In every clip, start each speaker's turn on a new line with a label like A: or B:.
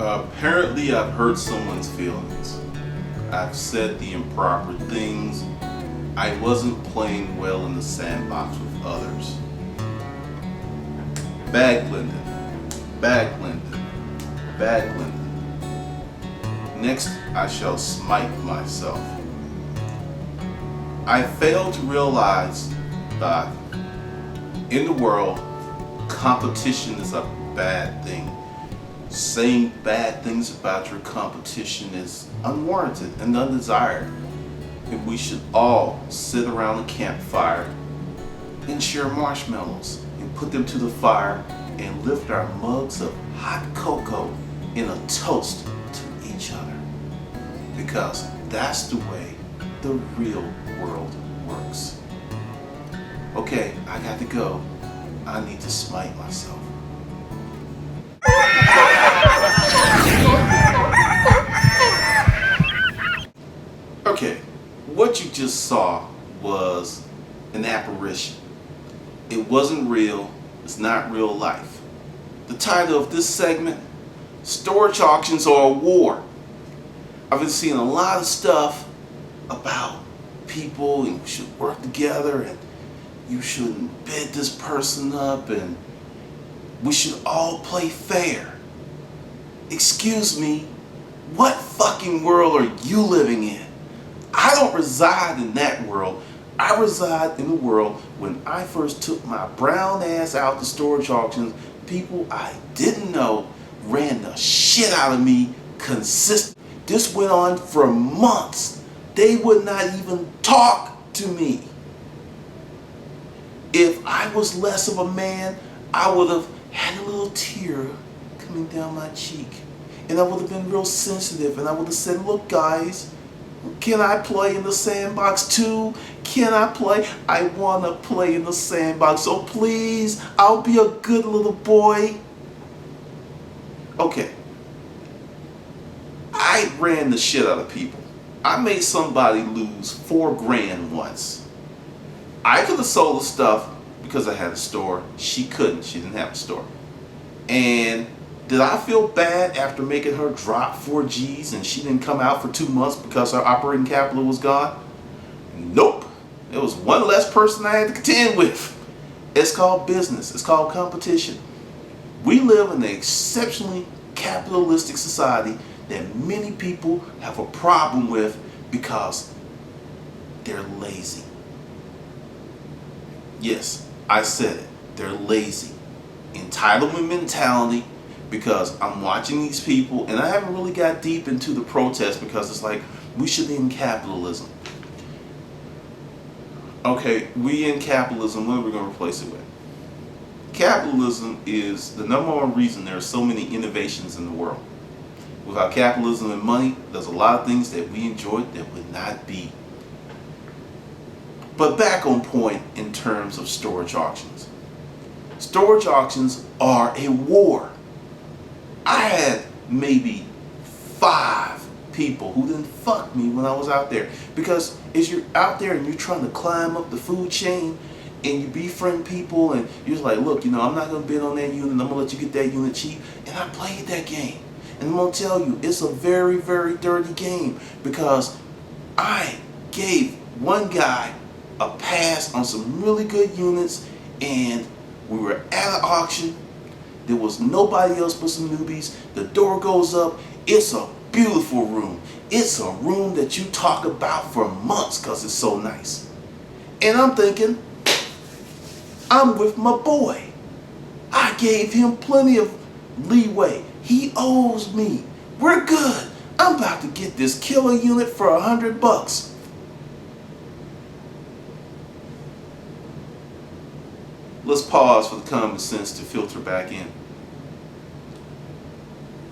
A: Apparently, I've hurt someone's feelings. I've said the improper things. I wasn't playing well in the sandbox with others. Bad Glendon. Bad Glendon. Bad Glendon. Next, I shall smite myself. I failed to realize that in the world, competition is a bad thing. Saying bad things about your competition is unwarranted and undesired. And we should all sit around a campfire and share marshmallows and put them to the fire and lift our mugs of hot cocoa in a toast to each other. Because that's the way the real world works. Okay, I got to go. I need to smite myself. Okay, what you just saw was an apparition. It wasn't real. It's not real life. The title of this segment, Storage Auctions Are a War. I've been seeing a lot of stuff about people and you should work together and you shouldn't bid this person up and we should all play fair. Excuse me, what fucking world are you living in? I don't reside in that world. I reside in the world when I first took my brown ass out to storage auctions, people I didn't know ran the shit out of me consistently. This went on for months. They would not even talk to me. If I was less of a man, I would have had a little tear coming down my cheek. And I would have been real sensitive and I would have said, look guys, can I play in the sandbox too? Can I play? I want to play in the sandbox, so please, I'll be a good little boy. Okay. I ran the shit out of people. I made somebody lose $4,000 once. I could have sold the stuff because I had a store. She couldn't. She didn't have a store. And did I feel bad after making her drop 4 G's and she didn't come out for 2 months because her operating capital was gone? Nope. It was one less person I had to contend with. It's called business. It's called competition. We live in an exceptionally capitalistic society that many people have a problem with because they're lazy. Yes, I said it. They're lazy. Entitlement mentality, because I'm watching these people and I haven't really got deep into the protest because it's like we should end capitalism. Okay, we in capitalism, what are we going to replace it with? Capitalism is the number one reason there are so many innovations in the world. Without capitalism and money, there's a lot of things that we enjoyed that would not be. But back on point in terms of storage auctions. Storage auctions are a war. I had maybe 5 people who didn't fuck me when I was out there. Because as you're out there and you're trying to climb up the food chain and you befriend people and you're just like, look, I'm not going to bid on that unit. I'm going to let you get that unit cheap. And I played that game. And I'm going to tell you, it's a very, very dirty game because I gave one guy a pass on some really good units and we were at an auction. There was nobody else but some newbies. The door goes up. It's a beautiful room. It's a room that you talk about for months because it's so nice. And I'm thinking, I'm with my boy. I gave him plenty of leeway. He owes me. We're good. I'm about to get this killer unit for $100. Let's pause for the common sense to filter back in.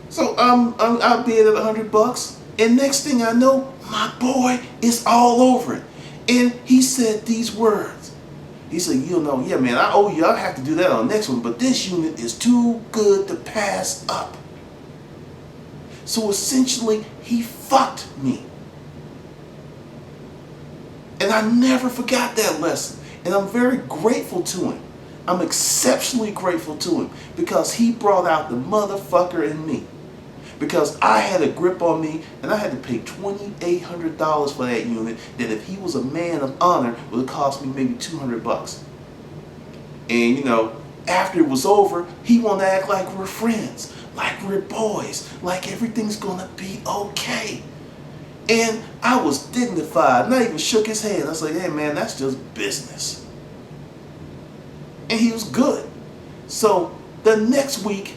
A: So I'll bid at $100, and next thing I know, my boy is all over it. And he said these words. He said, yeah man, I owe you. I'll have to do that on the next one, but this unit is too good to pass up. So essentially, he fucked me. And I never forgot that lesson. And I'm very grateful to him. I'm exceptionally grateful to him because he brought out the motherfucker in me. because I had a grip on me and I had to pay $2,800 for that unit that if he was a man of honor would have cost me maybe $200. And you know, after it was over, he wanted to act like we're friends, like we're boys, like everything's gonna be okay. And I was dignified, and I even shook his hand. I was like, hey man, that's just business. And he was good. So the next week,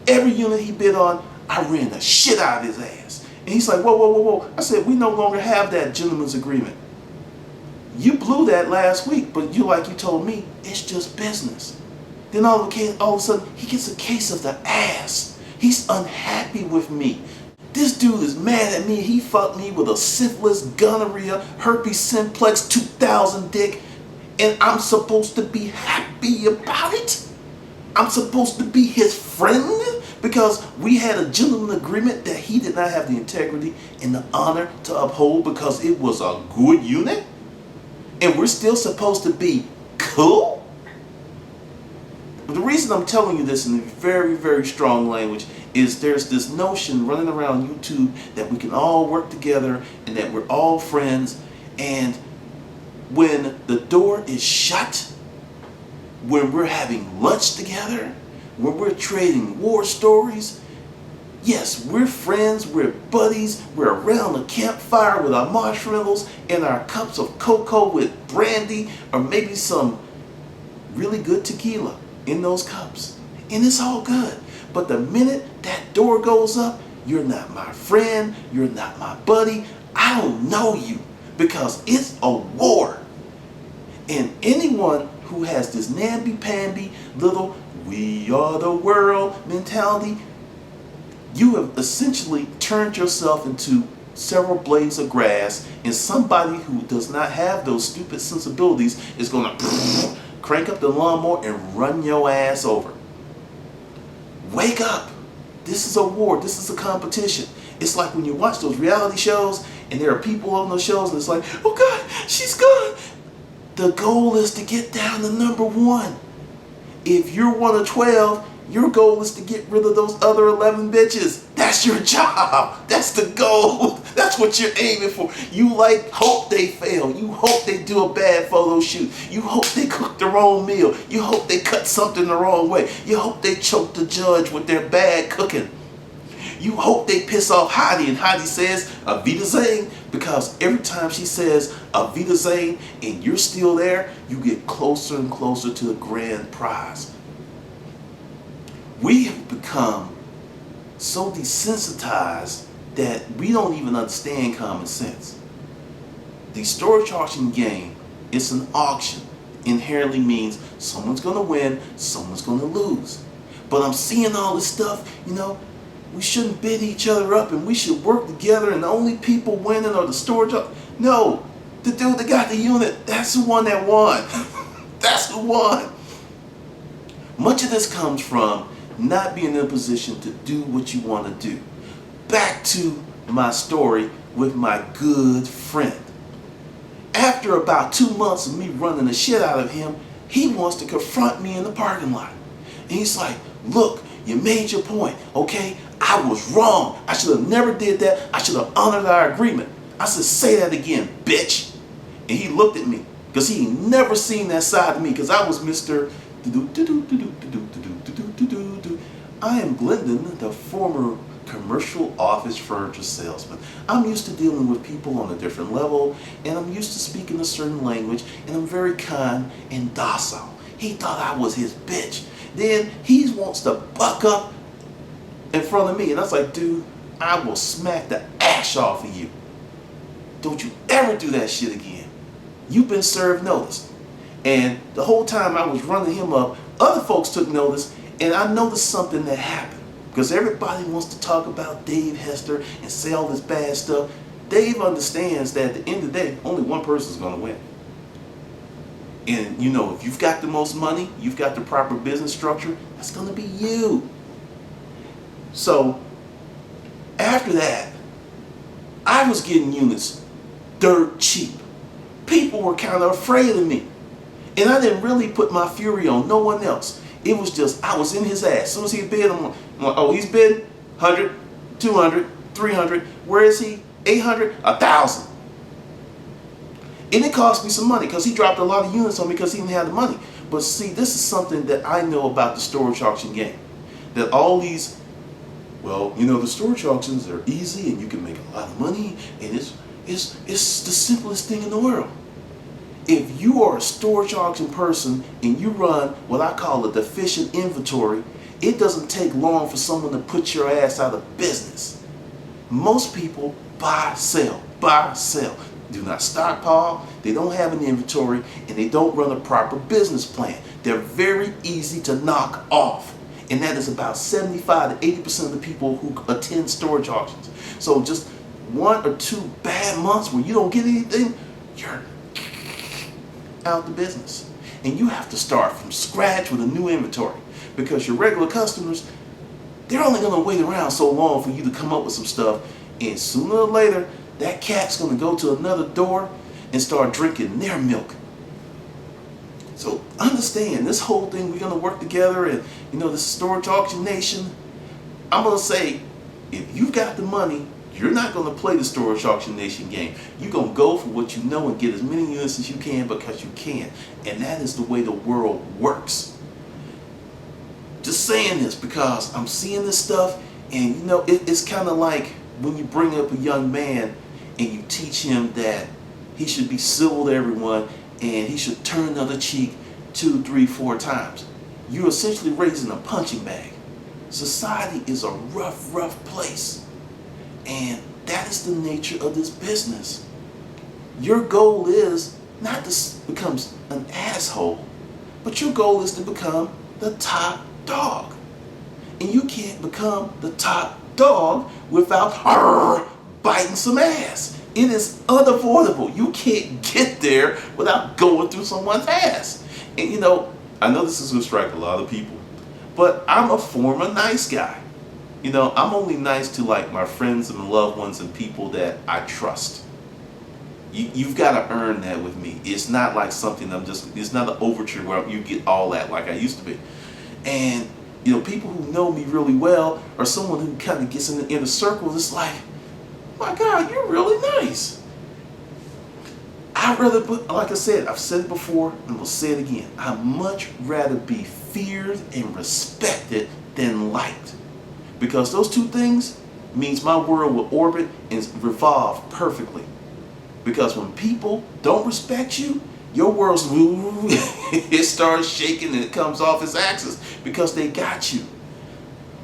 A: every unit he bid on, I ran the shit out of his ass. And he's like, whoa, whoa, whoa, whoa. I said, we no longer have that gentleman's agreement. You blew that last week, but you told me, it's just business. Then all of a sudden, he gets a case of the ass. He's unhappy with me. This dude is mad at me. He fucked me with a syphilis, gonorrhea, herpes simplex, 2000 dick, and I'm supposed to be happy about it? I'm supposed to be his friend because we had a gentleman agreement that he did not have the integrity and the honor to uphold because it was a good unit? And we're still supposed to be cool? The reason I'm telling you this in very, very strong language is there's this notion running around YouTube that we can all work together and that we're all friends, and when the door is shut, when we're having lunch together, when we're trading war stories, yes, we're friends, we're buddies, we're around the campfire with our marshmallows and our cups of cocoa with brandy or maybe some really good tequila in those cups. And it's all good. But the minute that door goes up, you're not my friend, you're not my buddy, I don't know you because it's a war. And anyone who has this namby-pamby little we are the world mentality, you have essentially turned yourself into several blades of grass, and somebody who does not have those stupid sensibilities is going to crank up the lawnmower and run your ass over. Wake up. This is a war. This is a competition. It's like when you watch those reality shows and there are people on those shows and it's like, oh God, she's gone. The goal is to get down to number 1. If you're one of 12, your goal is to get rid of those other 11 bitches. That's your job. That's the goal. That's what you're aiming for. You hope they fail. You hope they do a bad photo shoot. You hope they cook the wrong meal. You hope they cut something the wrong way. You hope they choke the judge with their bad cooking. You hope they piss off Heidi and Heidi says, Avita Zane, because every time she says Avita Zane and you're still there, you get closer and closer to the grand prize. We have become so desensitized that we don't even understand common sense. The storage auction game is an auction. Inherently means someone's going to win, someone's going to lose. But I'm seeing all this stuff, we shouldn't bid each other up and we should work together and the only people winning are the storage. No, the dude that got the unit, that's the one that won. That's the one. Much of this comes from not being in a position to do what you want to do. Back to my story with my good friend. After about 2 months of me running the shit out of him, he wants to confront me in the parking lot. And he's like, look, you made your point, okay? I was wrong. I should have never did that. I should have honored our agreement. I said, say that again, bitch. And he looked at me because he never seen that side of me because I was Mr. I am Glendon, the former commercial office furniture salesman. I'm used to dealing with people on a different level, and I'm used to speaking a certain language, and I'm very kind and docile. He thought I was his bitch. Then he wants to buck up in front of me, and I was like, dude, I will smack the ash off of you. Don't you ever do that shit again. You've been served notice. And the whole time I was running him up, other folks took notice, and I noticed something that happened. Because everybody wants to talk about Dave Hester and say all this bad stuff. Dave understands that at the end of the day, only one person is going to win. And if you've got the most money, you've got the proper business structure, that's going to be you. So, after that, I was getting units dirt cheap. People were kind of afraid of me. And I didn't really put my fury on no one else. It was just, I was in his ass. As soon as he bid, I'm like, oh, he's bid 100, 200, 300. Where is he? 800, 1,000. And it cost me some money because he dropped a lot of units on me because he didn't have the money. But see, this is something that I know about the storage auction game. That all these, well, you know, the storage auctions are easy and you can make a lot of money, and it's the simplest thing in the world. If you are a storage auction person and you run what I call a deficient inventory, it doesn't take long for someone to put your ass out of business. Most people buy, sell, buy, sell. Do not stockpile, they don't have an inventory, and they don't run a proper business plan. They're very easy to knock off. And that is about 75 to 80% of the people who attend storage auctions. So just 1 or 2 bad months where you don't get anything, you're out the business. And you have to start from scratch with a new inventory, because your regular customers, they're only going to wait around so long for you to come up with some stuff, and sooner or later that cat's going to go to another door and start drinking their milk. So understand, this whole thing, we're going to work together, and you know, this storage auction nation, I'm going to say, if you've got the money, you're not going to play the storage auction nation game. You're going to go for what you know and get as many units as you can because you can. And that is the way the world works. Just saying this because I'm seeing this stuff, and you know, it's kind of like when you bring up a young man and you teach him that he should be civil to everyone and he should turn the other cheek 2, 3, 4 times. You're essentially raising a punching bag. Society is a rough, rough place. And that is the nature of this business. Your goal is not to become an asshole, but your goal is to become the top dog. And you can't become the top dog without biting some ass. It is unavoidable. You can't get there without going through someone's ass. And you know, I know this is going to strike a lot of people, but I'm a former nice guy. You know, I'm only nice to like my friends and loved ones and people that I trust. You've got to earn that with me. It's not like something it's not an overture where you get all that like I used to be. And, you know, people who know me really well, or someone who kind of gets in the inner circle, it's like, my God, you're really nice. I'd rather, like I said, I've said it before and will say it again. I'd much rather be feared and respected than liked. Because those two things means my world will orbit and revolve perfectly. Because when people don't respect you, your world's it starts shaking and it comes off its axis because they got you.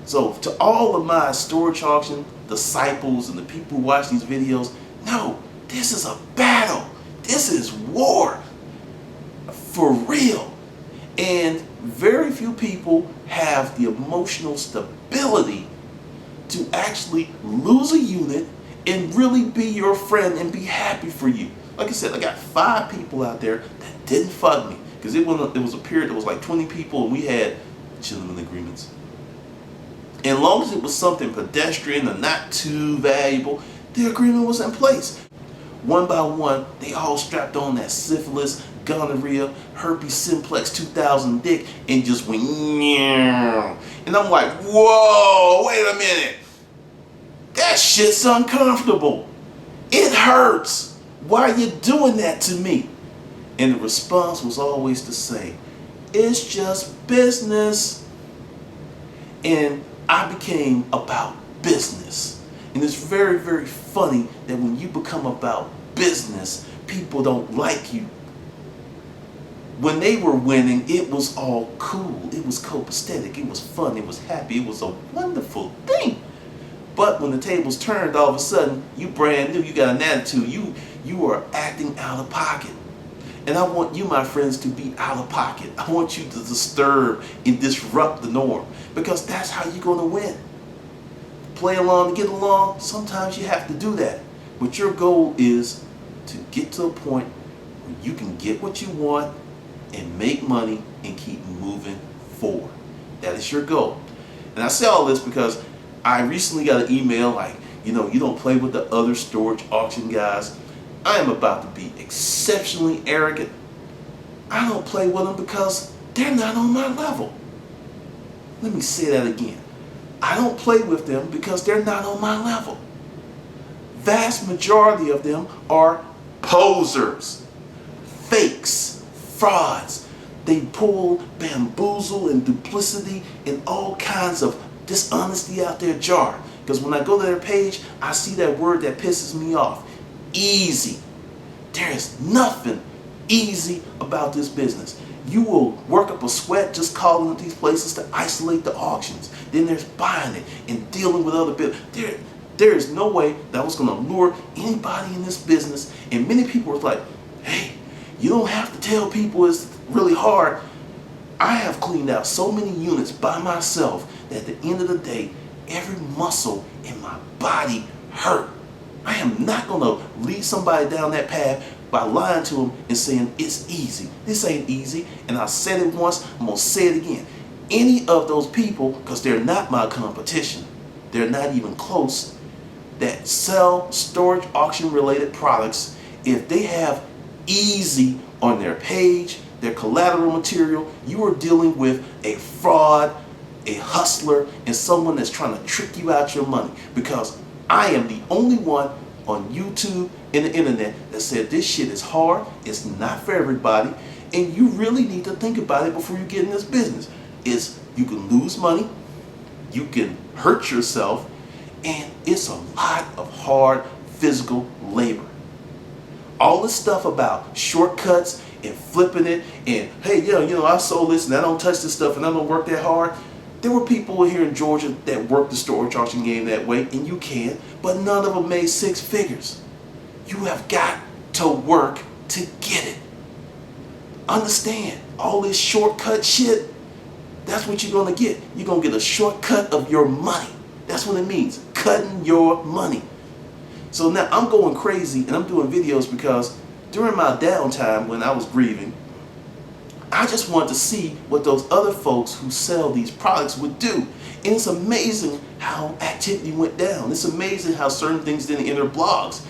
A: So to all of my storage auction disciples and the people who watch these videos, no, this is a battle. This is war. For real. And very few people have the emotional stability to actually lose a unit and really be your friend and be happy for you. Like I said, I got 5 people out there that didn't fuck me. Because it was a period that was like 20 people and we had gentlemen agreements. And as long as it was something pedestrian and not too valuable, the agreement was in place. One by one, they all strapped on that syphilis, gonorrhea, herpes simplex 2000 dick and just went meow. And I'm like, whoa, wait a minute. That shit's uncomfortable. It hurts. Why are you doing that to me? And the response was always the same. It's just business. And I became about business. And it's very, very funny that when you become about business, people don't like you. When they were winning, it was all cool. It was copacetic. It was fun. It was happy. It was a wonderful thing. But when the tables turned, all of a sudden, you brand new, you got an attitude, you are acting out of pocket. And I want you, my friends, to be out of pocket. I want you to disturb and disrupt the norm, because that's how you're going to win. Play along to get along, sometimes you have to do that. But your goal is to get to a point where you can get what you want and make money and keep moving forward. That is your goal. And I say all this because I recently got an email like, you know, you don't play with the other storage auction guys. I am about to be exceptionally arrogant. I don't play with them because they're not on my level. Let me say that again. I don't play with them because they're not on my level. Vast majority of them are posers, fakes, frauds. They pull bamboozle and duplicity and all kinds of dishonesty out their jar. Because when I go to their page, I see that word that pisses me off. Easy. There is nothing easy about this business. You will work up a sweat just calling at these places to isolate the auctions. Then there's buying it and dealing with other bids. There is no way that was going to lure anybody in this business. And many people are like, hey, you don't have to tell people it's really hard. I have cleaned out so many units by myself that at the end of the day, every muscle in my body hurt. I am not going to lead somebody down that path by lying to them and saying it's easy. This ain't easy. And I said it once, I'm going to say it again. Any of those people, because they're not my competition, they're not even close, that sell storage auction related products, if they have easy on their page, their collateral material, you are dealing with a fraud, a hustler, and someone that's trying to trick you out your money. Because I am the only one on YouTube and the internet that said this shit is hard, it's not for everybody, and you really need to think about it before you get in this business. You can lose money, you can hurt yourself, and it's a lot of hard physical labor. All this stuff about shortcuts and flipping it and, hey, I sold this and I don't touch this stuff and I don't work that hard. There were people here in Georgia that worked the storage auction game that way, and you can, but none of them made six figures. You have got to work to get it. Understand, all this shortcut shit, that's what you're going to get. You're going to get a shortcut of your money. That's what it means, cutting your money. So now I'm going crazy and I'm doing videos because during my downtime when I was grieving, I just wanted to see what those other folks who sell these products would do. And it's amazing how activity went down. It's amazing how certain things didn't enter blogs.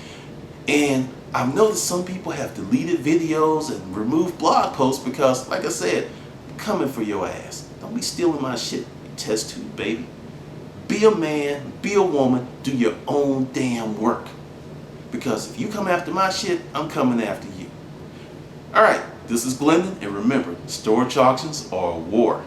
A: And I've noticed some people have deleted videos and removed blog posts because, like I said, I'm coming for your ass. Don't be stealing my shit, you test tube baby. Be a man, be a woman, do your own damn work. Because if you come after my shit, I'm coming after you. Alright, this is Glendon, and remember, storage auctions are a war.